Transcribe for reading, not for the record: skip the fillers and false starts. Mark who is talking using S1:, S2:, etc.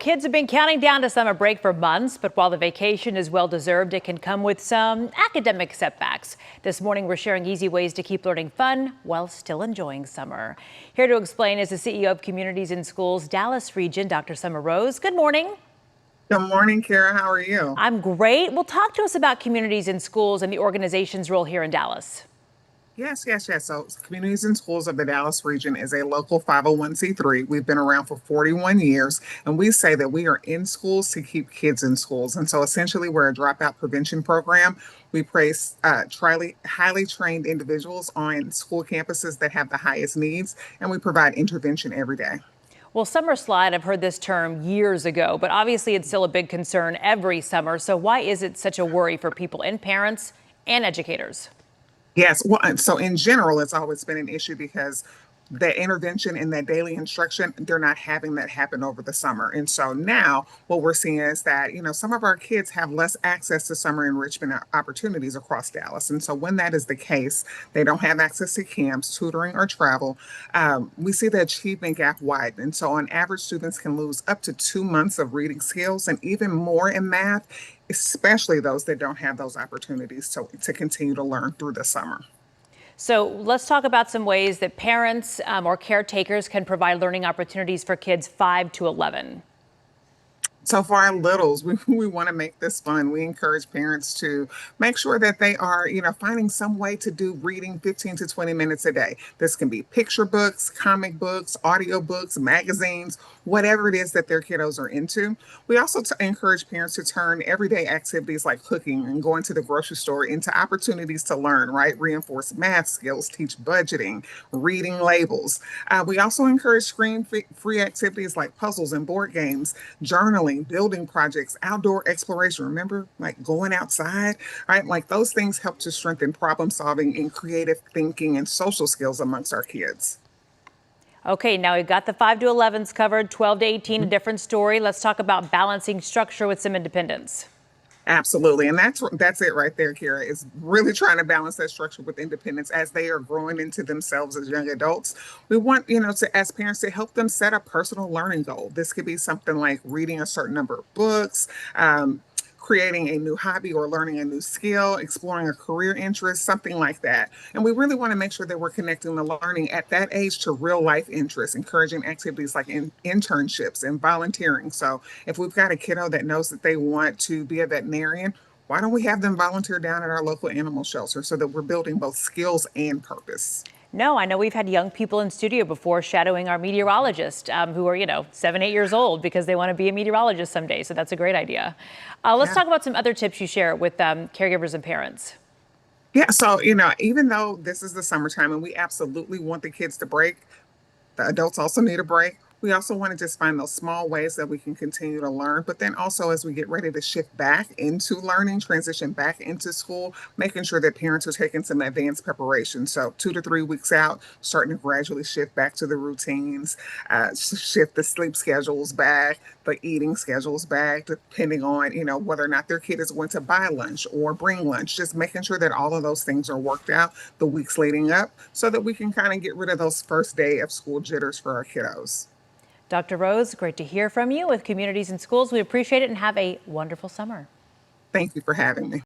S1: Kids have been counting down to summer break for months, but while the vacation is well deserved, it can come with some academic setbacks. This morning, we're sharing easy ways to keep learning fun while still enjoying summer. Here to explain is the CEO of Communities in Schools Dallas Region, Dr. Summer Rose. Good morning.
S2: Good morning, Kara. How are you?
S1: I'm great. Well, talk to us about Communities in Schools and the organization's role here in Dallas.
S2: Yes. So, Communities in Schools of the Dallas region is a local 501c3. We've been around for 41 years, and we say that we are in schools to keep kids in schools. And so, essentially, we're a dropout prevention program. We place highly trained individuals on school campuses that have the highest needs, and we provide intervention every day.
S1: Well, summer slide, I've heard this term years ago, but obviously it's still a big concern every summer. So why is it such a worry for people and parents and educators?
S2: Yes, well, and so in general, it's always been an issue because the intervention and that daily instruction, they're not having that happen over the summer. And so now what we're seeing is that, some of our kids have less access to summer enrichment opportunities across Dallas. And so when that is the case, they don't have access to camps, tutoring, or travel. We see the achievement gap widen. And so on average, students can lose up to 2 months of reading skills and even more in math, especially those that don't have those opportunities to continue to learn through the summer.
S1: So let's talk about some ways that parents or caretakers can provide learning opportunities for kids 5 to 11.
S2: So for our littles, we want to make this fun. We encourage parents to make sure that they are, finding some way to do reading 15 to 20 minutes a day. This can be picture books, comic books, audio books, magazines, whatever it is that their kiddos are into. We also encourage parents to turn everyday activities like cooking and going to the grocery store into opportunities to learn, right? Reinforce math skills, teach budgeting, reading labels. We also encourage screen-free activities like puzzles and board games, journaling, building projects, outdoor exploration. Remember, like going outside, right? Like those things help to strengthen problem solving and creative thinking and social skills amongst our kids.
S1: Okay, now we've got the 5 to 11s covered, 12 to 18, a different story. Let's talk about balancing structure with some independence.
S2: Absolutely. And that's it right there, Kara, is really trying to balance that structure with independence as they are growing into themselves as young adults. We want, as parents to help them set a personal learning goal. This could be something like reading a certain number of books, creating a new hobby or learning a new skill, exploring a career interest, something like that. And we really want to make sure that we're connecting the learning at that age to real life interests, encouraging activities like internships and volunteering. So if we've got a kiddo that knows that they want to be a veterinarian, why don't we have them volunteer down at our local animal shelter so that we're building both skills and purpose?
S1: No, I know we've had young people in studio before shadowing our meteorologist who are, 7, 8 years old because they want to be a meteorologist someday. So that's a great idea. Let's talk about some other tips you share with caregivers and parents.
S2: Yeah. So, even though this is the summertime and we absolutely want the kids to break, the adults also need a break. We also want to just find those small ways that we can continue to learn. But then also, as we get ready to shift back into learning, transition back into school, making sure that parents are taking some advanced preparation. So 2 to 3 weeks out, starting to gradually shift back to the routines, shift the sleep schedules back, the eating schedules back, depending on, whether or not their kid is going to buy lunch or bring lunch, just making sure that all of those things are worked out the weeks leading up so that we can kind of get rid of those first day of school jitters for our kiddos.
S1: Dr. Rose, great to hear from you with Communities in Schools. We appreciate it and have a wonderful summer.
S2: Thank you for having me.